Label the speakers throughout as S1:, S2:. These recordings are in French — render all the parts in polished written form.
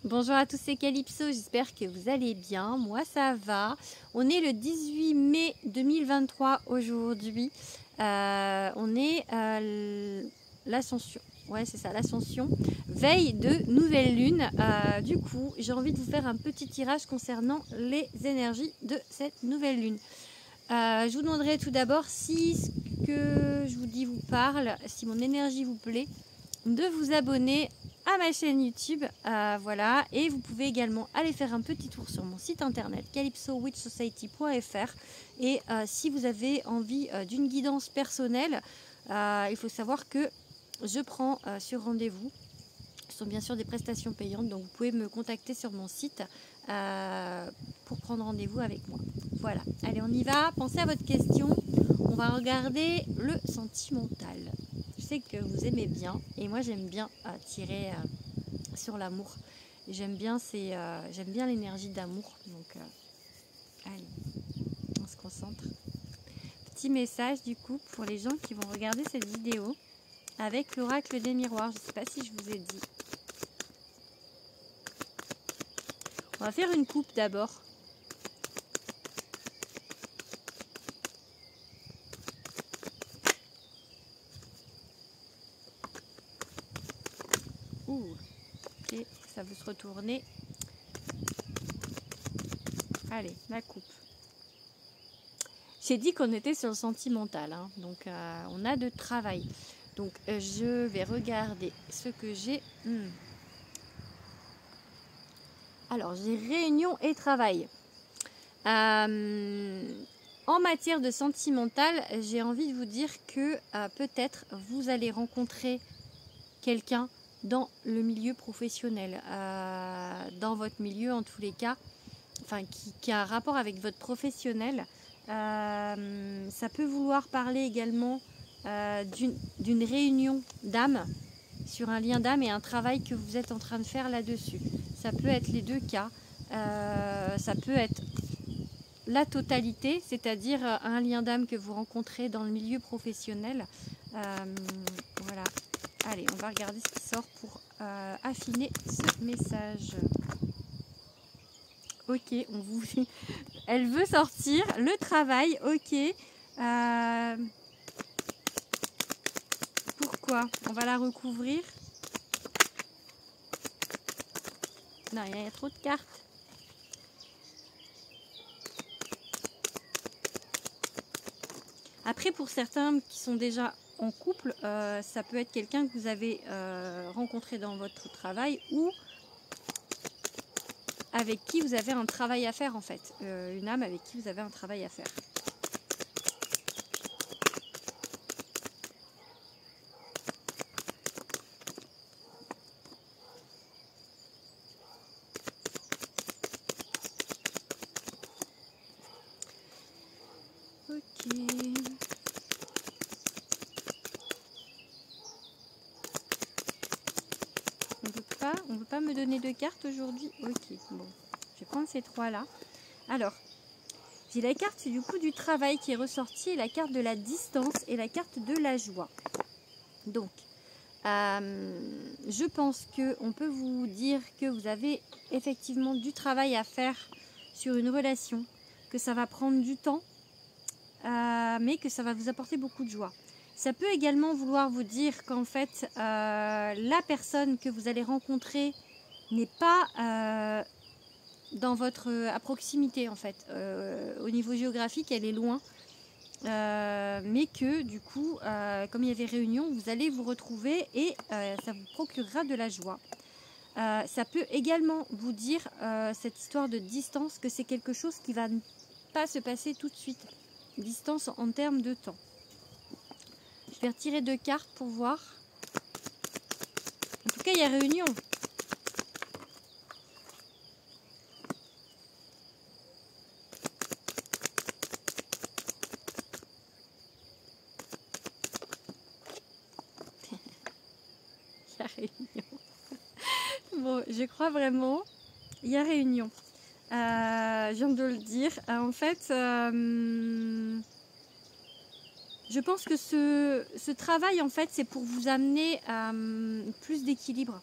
S1: Bonjour à tous, c'est Calypso, j'espère que vous allez bien. Moi ça va. On est le 18 mai 2023 aujourd'hui. On est à l'Ascension. Ouais, c'est ça, l'Ascension. Veille de nouvelle lune. Du coup, j'ai envie de vous faire un petit tirage concernant les énergies de cette nouvelle lune. Je vous demanderai tout d'abord si ce que je vous dis vous parle, si mon énergie vous plaît, de vous abonner à ma chaîne YouTube, voilà, et vous pouvez également aller faire un petit tour sur mon site internet calypsowitchsociety.fr et si vous avez envie d'une guidance personnelle, il faut savoir que je prends sur rendez-vous. Ce sont bien sûr des prestations payantes, donc vous pouvez me contacter sur mon site pour prendre rendez-vous avec moi. Voilà, allez on y va, pensez à votre question, on va regarder le sentimental. Je sais que vous aimez bien et moi j'aime bien tirer sur l'amour. J'aime bien l'énergie d'amour, donc allez, on se concentre. Petit message du coup pour les gens qui vont regarder cette vidéo avec l'oracle des miroirs. Je ne sais pas si je vous ai dit. On va faire une coupe d'abord. Ouh, et ça veut se retourner. Allez, la coupe. J'ai dit qu'on était sur le sentimental, hein, donc on a de travail. Donc je vais regarder ce que j'ai. Alors j'ai réunion et travail. En matière de sentimental, j'ai envie de vous dire que peut-être vous allez rencontrer quelqu'un dans le milieu professionnel, dans votre milieu en tous les cas, enfin qui a un rapport avec votre professionnel. Ça peut vouloir parler également d'une réunion d'âme, sur un lien d'âme et un travail que vous êtes en train de faire là-dessus. Ça peut être les deux cas. Ça peut être la totalité, c'est-à-dire un lien d'âme que vous rencontrez dans le milieu professionnel. Voilà. Allez, on va regarder ce qui sort pour affiner ce message. Ok, elle veut sortir. Le travail, ok. Pourquoi? On va la recouvrir. Non, il y a trop de cartes. Après, pour certains qui sont déjà en couple, ça peut être quelqu'un que vous avez rencontré dans votre travail ou avec qui vous avez un travail à faire en fait. Une âme avec qui vous avez un travail à faire. Ok. On ne peut pas me donner de cartes aujourd'hui. Ok, bon. Je vais prendre ces trois-là. Alors, j'ai la carte du coup du travail qui est ressortie, la carte de la distance et la carte de la joie. Donc, je pense qu'on peut vous dire que vous avez effectivement du travail à faire sur une relation, que ça va prendre du temps, mais que ça va vous apporter beaucoup de joie. Ça peut également vouloir vous dire qu'en fait, la personne que vous allez rencontrer n'est pas à proximité en fait. Au niveau géographique, elle est loin. Mais que du coup, comme il y avait réunion, vous allez vous retrouver et ça vous procurera de la joie. Ça peut également vous dire, cette histoire de distance, que c'est quelque chose qui va pas se passer tout de suite. Distance en termes de temps. Je vais retirer deux cartes pour voir. En tout cas, il y a réunion. Il y a réunion. Bon, je crois vraiment, il y a réunion. Je viens de le dire. En fait, je pense que ce travail, en fait, c'est pour vous amener à plus d'équilibre.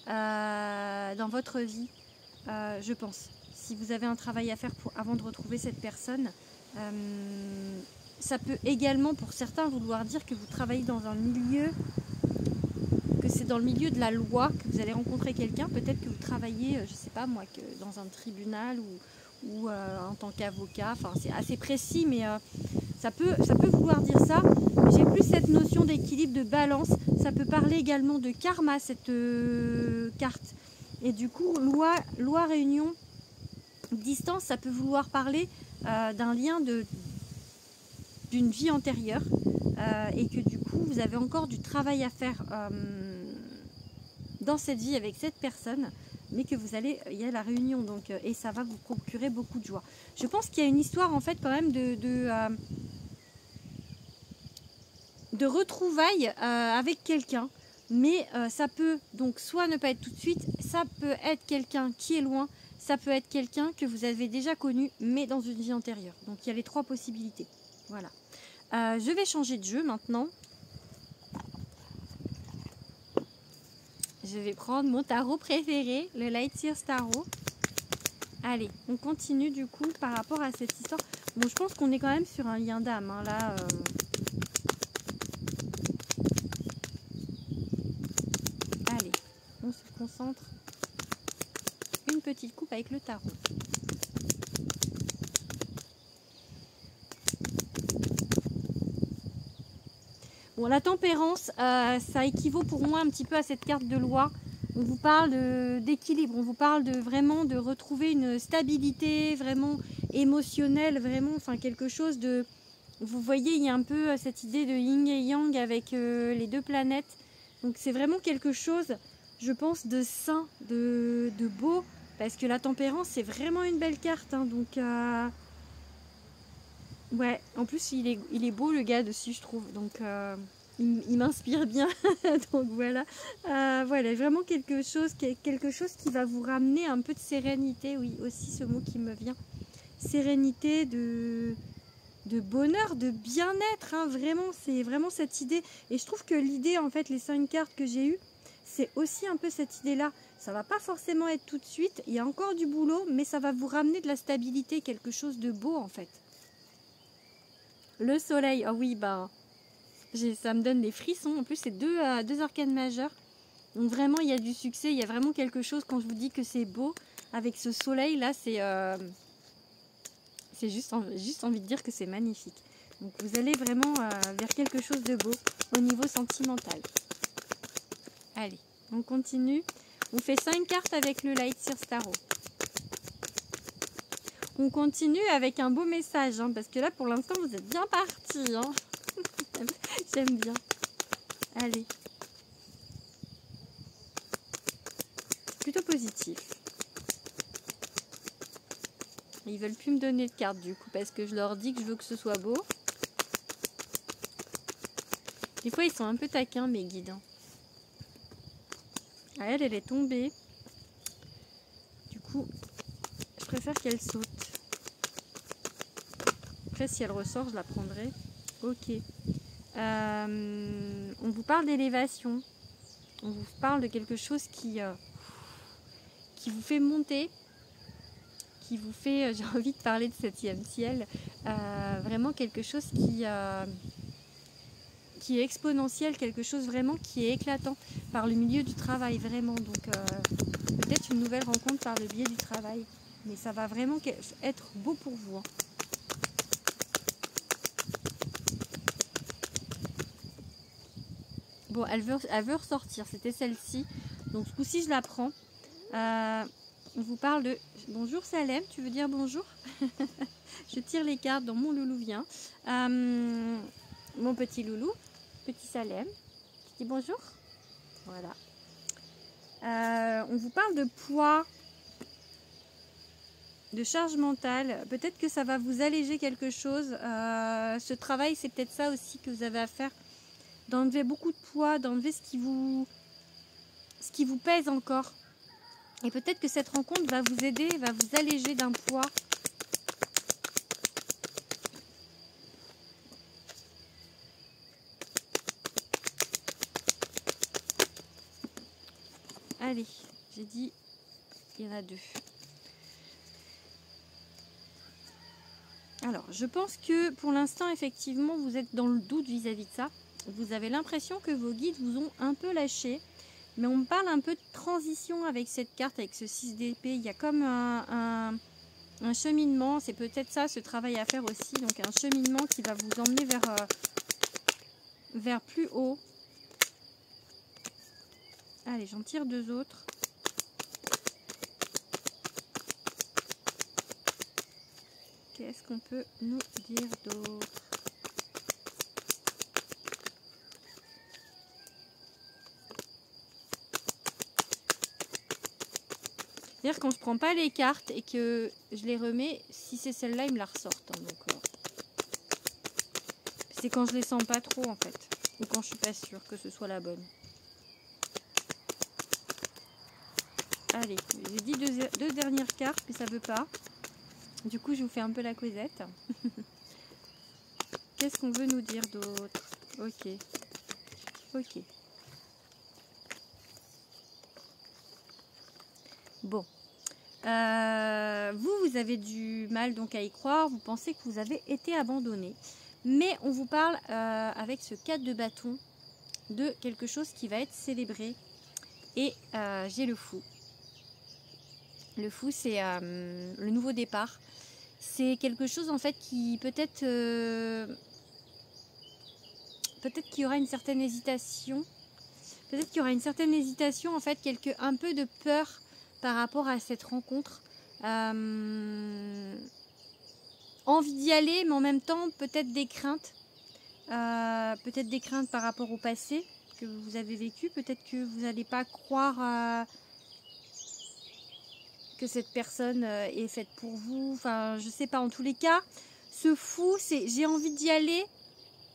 S1: dans votre vie, je pense. Si vous avez un travail à faire avant de retrouver cette personne, ça peut également pour certains vouloir dire que vous travaillez dans un milieu, que c'est dans le milieu de la loi que vous allez rencontrer quelqu'un. Peut-être que vous travaillez, je sais pas moi, que dans un tribunal ou en tant qu'avocat. Enfin, c'est assez précis, mais ça peut vouloir dire ça. J'ai plus cette notion d'équilibre, de balance. Ça peut parler également de karma, cette carte. Et du coup, loi, réunion, distance, ça peut vouloir parler d'un lien d'une vie antérieure. Et que du coup, vous avez encore du travail à faire dans cette vie avec cette personne. Mais que vous allez, il y a la réunion, donc, et ça va vous procurer beaucoup de joie. Je pense qu'il y a une histoire en fait quand même de retrouvailles avec quelqu'un, mais ça peut donc soit ne pas être tout de suite, ça peut être quelqu'un qui est loin, ça peut être quelqu'un que vous avez déjà connu, mais dans une vie antérieure. Donc il y a les trois possibilités. Voilà. Je vais changer de jeu maintenant. Je vais prendre mon tarot préféré, le Light Seers Tarot. Allez, on continue du coup par rapport à cette histoire. Bon, je pense qu'on est quand même sur un lien d'âme. Hein, là, allez, on se concentre. Une petite coupe avec le tarot. Bon, la tempérance, ça équivaut pour moi un petit peu à cette carte de loi. On vous parle d'équilibre, on vous parle vraiment de retrouver une stabilité vraiment émotionnelle, vraiment, enfin quelque chose de... Vous voyez, il y a un peu cette idée de yin et yang avec les deux planètes. Donc c'est vraiment quelque chose, je pense, de sain, de beau, parce que la tempérance, c'est vraiment une belle carte. Hein, donc, ouais, en plus, il est beau le gars dessus, je trouve. Donc, il m'inspire bien. Donc voilà, voilà, vraiment quelque chose qui va vous ramener un peu de sérénité. Oui, aussi ce mot qui me vient. Sérénité, de bonheur, de bien-être. Hein, vraiment, c'est vraiment cette idée. Et je trouve que l'idée, en fait, les 5 cartes que j'ai eues, c'est aussi un peu cette idée-là. Ça va pas forcément être tout de suite. Il y a encore du boulot, mais ça va vous ramener de la stabilité, quelque chose de beau, en fait. Le soleil, oh oui, bah, ça me donne des frissons. En plus, c'est deux arcanes majeures. Donc vraiment, il y a du succès. Il y a vraiment quelque chose, quand je vous dis que c'est beau, avec ce soleil-là, c'est juste envie de dire que c'est magnifique. Donc vous allez vraiment vers quelque chose de beau au niveau sentimental. Allez, on continue. On fait 5 cartes avec le Light Seers Tarot. On continue avec un beau message, hein, parce que là, pour l'instant, vous êtes bien partis. Hein. J'aime bien. Allez. Plutôt positif. Ils veulent plus me donner de cartes, du coup, parce que je leur dis que je veux que ce soit beau. Des fois, ils sont un peu taquins, mes guides. Hein. Ah, elle est tombée. Du coup, je préfère qu'elle saute. Après, si elle ressort, je la prendrai. Ok. On vous parle d'élévation. On vous parle de quelque chose qui vous fait monter, qui vous fait, j'ai envie de parler de 7e ciel, vraiment quelque chose qui est exponentiel, quelque chose vraiment qui est éclatant par le milieu du travail, vraiment. Donc peut-être une nouvelle rencontre par le biais du travail. Mais ça va vraiment être beau pour vous. Hein. Bon, elle veut ressortir, c'était celle-ci. Donc ce coup-ci, je la prends. On vous parle de... Bonjour Salem, tu veux dire bonjour? Je tire les cartes dans mon loulou vient. Mon petit loulou, petit Salem. Tu dis bonjour? Voilà. On vous parle de poids, de charge mentale. Peut-être que ça va vous alléger quelque chose. Ce travail, c'est peut-être ça aussi que vous avez à faire. D'enlever beaucoup de poids, d'enlever ce qui vous pèse encore. Et peut-être que cette rencontre va vous aider, va vous alléger d'un poids. Allez, J'ai dit, il y en a 2. Alors, je pense que pour l'instant, effectivement, vous êtes dans le doute vis-à-vis de ça. Vous avez l'impression que vos guides vous ont un peu lâché. Mais on me parle un peu de transition avec cette carte, avec ce 6 d'épée. Il y a comme un cheminement. C'est peut-être ça, ce travail à faire aussi. Donc, un cheminement qui va vous emmener vers plus haut. Allez, j'en tire 2 autres. Qu'est-ce qu'on peut nous dire d'autre? C'est-à-dire quand je prends pas les cartes et que je les remets, si c'est celle-là, ils me la ressortent. Hein, donc, c'est quand je les sens pas trop en fait. Ou quand je suis pas sûre que ce soit la bonne. Allez, j'ai dit deux dernières cartes, mais ça veut pas. Du coup, je vous fais un peu la causette. Qu'est-ce qu'on veut nous dire d'autre? Ok. Ok. Bon. Vous avez du mal donc à y croire. Vous pensez que vous avez été abandonné. Mais on vous parle avec ce 4 de bâton de quelque chose qui va être célébré. Et j'ai le fou. Le fou, c'est le nouveau départ. C'est quelque chose en fait qui peut-être qu'il y aura une certaine hésitation. Peut-être qu'il y aura une certaine hésitation en fait, un peu de peur par rapport à cette rencontre. Envie d'y aller, mais en même temps peut-être des craintes. Peut-être des craintes par rapport au passé que vous avez vécu. Peut-être que vous n'allez pas croire que cette personne est faite pour vous. Enfin, je sais pas. En tous les cas, ce fou, c'est j'ai envie d'y aller,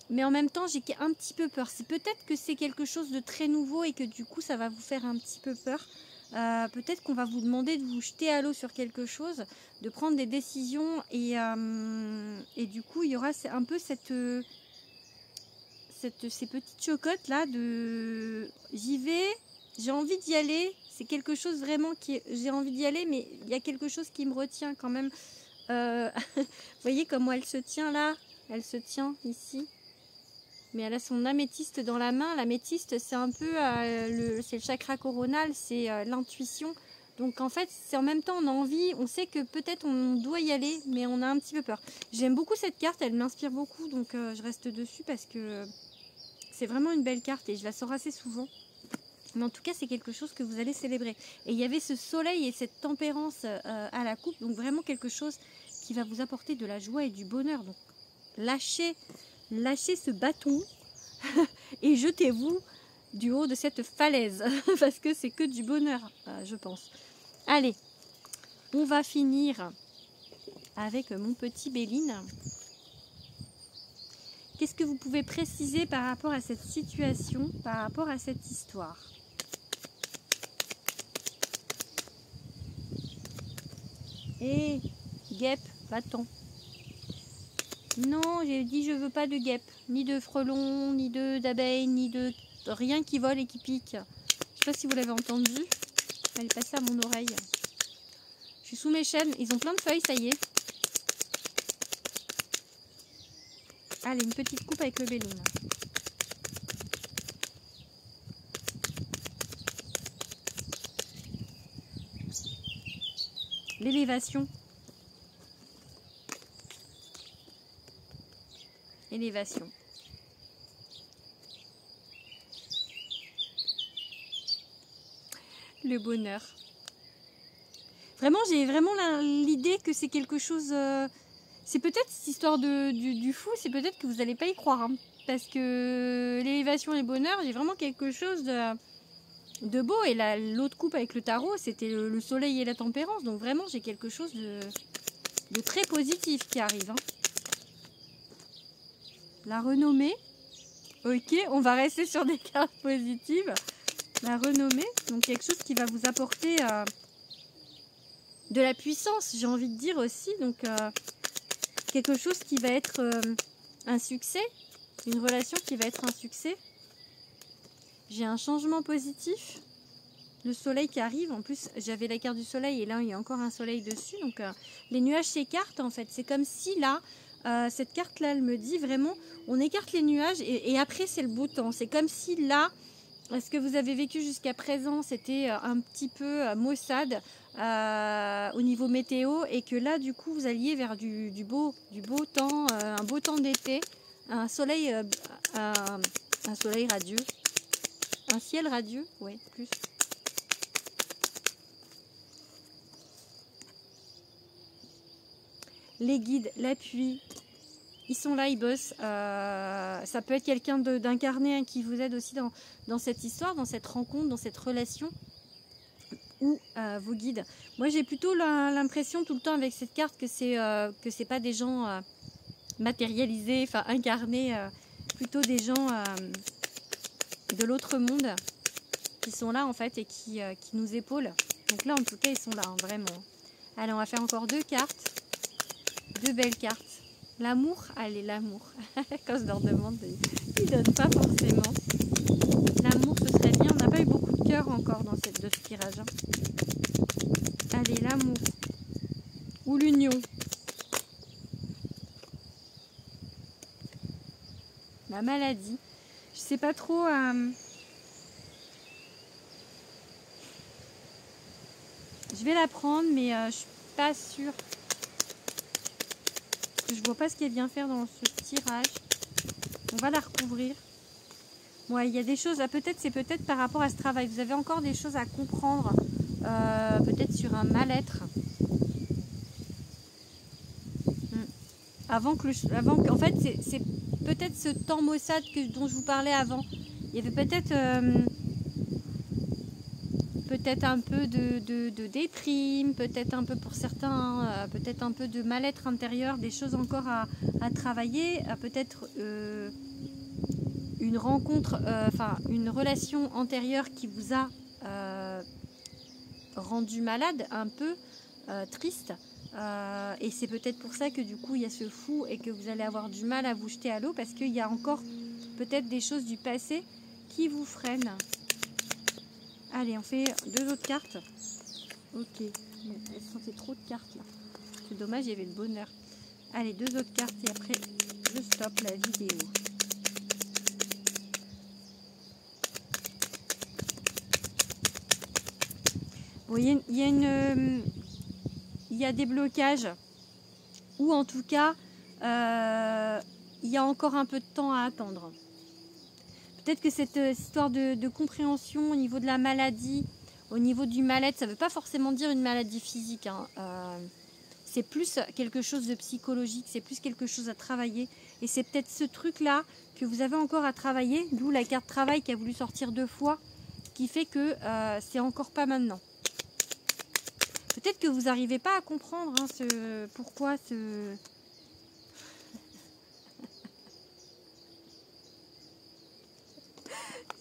S1: mais en même temps, j'ai un petit peu peur. C'est peut-être que c'est quelque chose de très nouveau et que du coup, ça va vous faire un petit peu peur. Peut-être qu'on va vous demander de vous jeter à l'eau sur quelque chose, de prendre des décisions et du coup, il y aura un peu ces petites chocottes là de j'y vais, j'ai envie d'y aller. C'est quelque chose vraiment j'ai envie d'y aller, mais il y a quelque chose qui me retient quand même. Vous voyez comment elle se tient là? Elle se tient ici. Mais elle a son améthyste dans la main. L'améthyste, c'est un peu c'est le chakra coronal, c'est l'intuition. Donc en fait, c'est en même temps, on a envie, on sait que peut-être on doit y aller, mais on a un petit peu peur. J'aime beaucoup cette carte, elle m'inspire beaucoup, donc je reste dessus parce que c'est vraiment une belle carte et je la sors assez souvent. Mais en tout cas, c'est quelque chose que vous allez célébrer. Et il y avait ce soleil et cette tempérance à la coupe, donc vraiment quelque chose qui va vous apporter de la joie et du bonheur. Donc lâchez ce bâton et jetez-vous du haut de cette falaise parce que c'est que du bonheur, je pense. Allez, on va finir avec mon petit Béline. Qu'est-ce que vous pouvez préciser par rapport à cette situation, par rapport à cette histoire? Et guêpe, va-t'en. Non, j'ai dit je veux pas de guêpe, ni de frelons, ni d'abeilles, ni de rien qui vole et qui pique. Je sais pas si vous l'avez entendu. Elle est passée à mon oreille. Je suis sous mes chênes, ils ont plein de feuilles, ça y est. Allez, une petite coupe avec le Béline. L'élévation. Élévation. Le bonheur. Vraiment, j'ai vraiment l'idée que c'est quelque chose... c'est peut-être cette histoire du fou, c'est peut-être que vous n'allez pas y croire. Hein, parce que l'élévation et le bonheur, j'ai vraiment quelque chose de beau. Et l'autre coupe avec le tarot, c'était le soleil et la tempérance. Donc vraiment, j'ai quelque chose de très positif qui arrive. Hein. La renommée. Ok, on va rester sur des cartes positives. La renommée, donc quelque chose qui va vous apporter de la puissance, j'ai envie de dire aussi. Donc quelque chose qui va être un succès, une relation qui va être un succès. J'ai un changement positif. le soleil qui arrive. En plus, j'avais la carte du soleil et là, il y a encore un soleil dessus. Donc, les nuages s'écartent en fait. C'est comme si là, cette carte-là, elle me dit vraiment, on écarte les nuages et après, c'est le beau temps. C'est comme si là, ce que vous avez vécu jusqu'à présent, c'était un petit peu maussade au niveau météo et que là, du coup, vous alliez vers du beau temps, un beau temps d'été, un soleil radieux, un ciel radieux, ouais, plus. Les guides, l'appui, ils sont là, ils bossent. Ça peut être quelqu'un d'incarné hein, qui vous aide aussi dans cette histoire, dans cette rencontre, dans cette relation. Ou vos guides. Moi, j'ai plutôt l'impression tout le temps avec cette carte que c'est pas des gens matérialisés, enfin incarnés, plutôt des gens de l'autre monde qui sont là en fait et qui nous épaulent. Donc là, en tout cas, ils sont là, hein, vraiment. Allez, on va faire encore 2 cartes. 2 belles cartes. L'amour, allez, l'amour. Quand je leur demande, ils ne donnent pas forcément. L'amour, ce serait bien. On n'a pas eu beaucoup de cœur encore dans de ce tirage. Hein. Allez, l'amour. Ou l'union. La maladie. Je sais pas trop... Je vais la prendre, mais je suis pas sûre. Je vois pas ce qu'elle vient faire dans ce tirage. On va la recouvrir. Ouais, il y a des choses, c'est peut-être par rapport à ce travail. Vous avez encore des choses à comprendre, peut-être sur un mal-être. En fait, c'est peut-être ce temps maussade dont je vous parlais avant. Il y avait peut-être un peu de déprime, peut-être un peu pour certains, peut-être un peu de mal-être intérieur, des choses encore à travailler, peut-être une rencontre, une relation antérieure qui vous a rendu malade, un peu triste. Et c'est peut-être pour ça que du coup il y a ce fou et que vous allez avoir du mal à vous jeter à l'eau parce qu'il y a encore peut-être des choses du passé qui vous freinent. Allez, on fait 2 autres cartes. Ok, c'est trop de cartes là. C'est dommage, il y avait le bonheur. Allez, 2 autres cartes et après je stoppe la vidéo. Bon, il y a des blocages ou en tout cas il y a encore un peu de temps à attendre. Peut-être que cette histoire de compréhension au niveau de la maladie, au niveau du mal-être, ça ne veut pas forcément dire une maladie physique. Hein. C'est plus quelque chose de psychologique, c'est plus quelque chose à travailler. Et c'est peut-être ce truc-là que vous avez encore à travailler, d'où la carte travail qui a voulu sortir 2 fois, qui fait que c'est encore pas maintenant. Peut-être que vous n'arrivez pas à comprendre hein, pourquoi ce...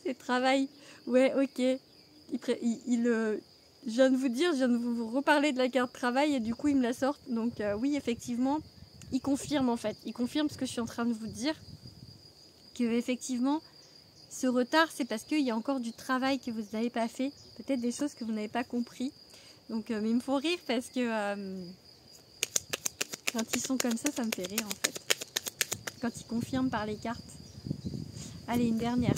S1: C'est travail. Ouais, ok. Je viens de vous dire, je viens de vous reparler de la carte travail et du coup, il me la sort. Donc oui, effectivement, il confirme en fait. Il confirme ce que je suis en train de vous dire. Que effectivement, ce retard, c'est parce qu'il y a encore du travail que vous n'avez pas fait. Peut-être des choses que vous n'avez pas compris. Donc, mais il me faut rire parce que quand ils sont comme ça me fait rire en fait. Quand ils confirment par les cartes. Allez, une dernière.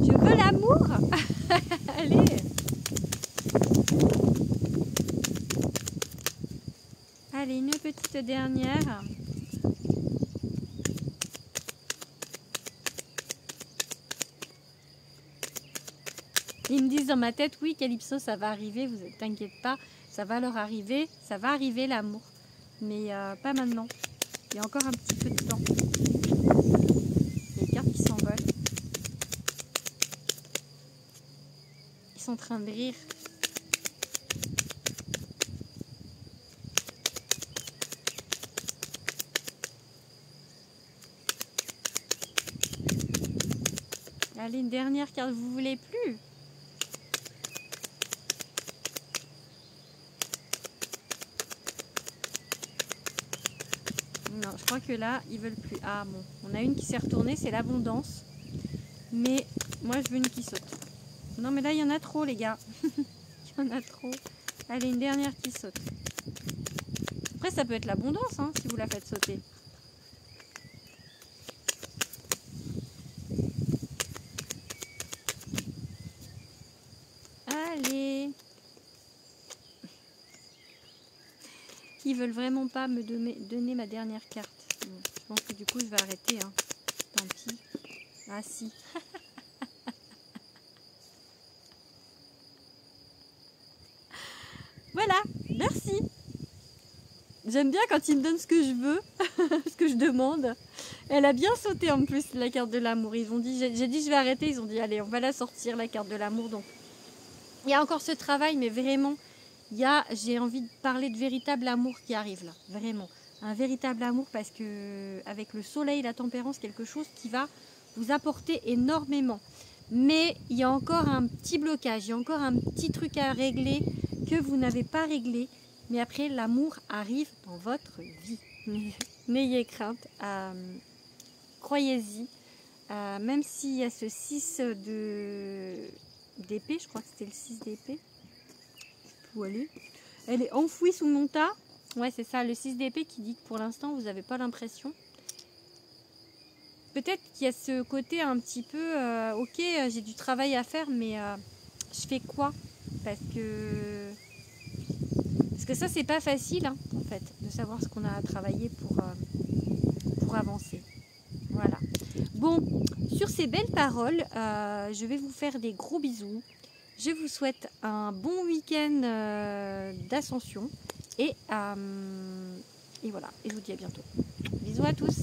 S1: Je veux l'amour. Allez. Allez, une petite dernière. Ils me disent dans ma tête, oui, Calypso, ça va arriver, vous t'inquiète pas, ça va leur arriver, ça va arriver l'amour. Mais pas maintenant. Il y a encore un petit peu de temps. Les cartes qui s'envolent. Ils sont en train de rire. Allez, une dernière carte, vous voulez plus? Non, je crois que là, ils veulent plus. Ah bon, on a une qui s'est retournée, c'est l'abondance. Mais Moi, je veux une qui saute. Non, mais là, il y en a trop, les gars. Il y en a trop. Allez, une dernière qui saute. Après, ça peut être l'abondance, hein, si vous la faites sauter. Allez. Ils veulent vraiment pas me donner ma dernière carte. Bon, je pense que du coup, je vais arrêter. Hein. Tant pis. Ah, si. Voilà, merci. J'aime bien quand ils me donnent ce que je veux, ce que je demande. Elle a bien sauté en plus, la carte de l'amour. Ils ont dit, j'ai dit je vais arrêter. Ils ont dit allez, on va la sortir, la carte de l'amour. Donc, il y a encore ce travail, mais vraiment, j'ai envie de parler de véritable amour qui arrive là, vraiment. Un véritable amour parce que avec le soleil, la tempérance, quelque chose qui va vous apporter énormément. Mais il y a encore un petit blocage, il y a encore un petit truc à régler que vous n'avez pas réglé. Mais après, l'amour arrive dans votre vie. N'ayez crainte, croyez-y. Même s'il y a ce 6 d'épée, je crois que c'était le 6 d'épée. Où elle est? Elle est enfouie sous mon tas. Ouais, c'est ça, le 6 d'épée qui dit que pour l'instant, vous n'avez pas l'impression. Peut-être qu'il y a ce côté un petit peu, ok, j'ai du travail à faire, mais je fais quoi? Parce que ça, c'est pas facile, hein, en fait, de savoir ce qu'on a à travailler pour avancer. Voilà. Bon, sur ces belles paroles, je vais vous faire des gros bisous. Je vous souhaite un bon week-end d'ascension. Et voilà, et je vous dis à bientôt. Bisous à tous.